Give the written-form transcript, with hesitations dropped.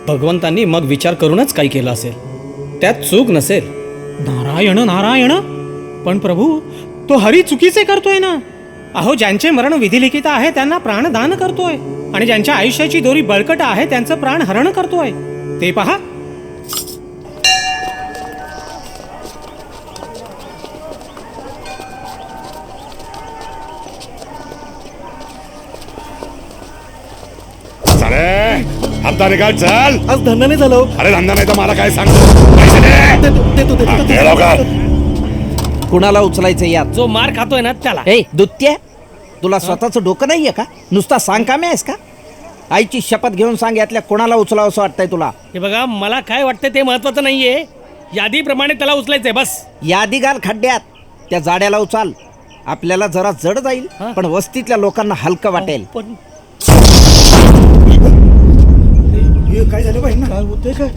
भगवंतांनी मग विचार करूनच काही केलं असेल, त्यात चूक नसेल. नारायण नारायण, पण प्रभू तो हरी चुकीचे करतोय ना. अहो, ज्यांचे मरण विधिलिखित आहे त्यांना प्राणदान करतोय, आणि ज्यांच्या आयुष्याची दोरी बळकट आहे त्यांचं प्राण हरण करतोय. ते पहा. हप्ता निकाल, चल. आज धंदा नाही झाला. अरे धंदा नाही तर मला काय सांगतो, पैसे दे. देतो दे लवकर. कुणाला उचलायचं यात? जो मार खातोय ना त्याला. ए दुत्या, तुला स्वतःचं डोकं नाहीये का? नुसता सांग कामे आहेस का? आईची शपथ घेऊन सांग, यातल्या कोणाला उचलावं असं वाटतंय तुला? हे बघा, मला काय वाटतं ते महत्वाचं नाहीये, यादीप्रमाणे त्याला उचलायचंय बस. यादी घाल खड्ड्यात, त्या जाड्याला उचाल. आपल्याला जरा जड जाईल, पण वस्तीतल्या लोकांना हलकं वाटेल. पण काय झालं पाहिजे ना? काय होतंय काय?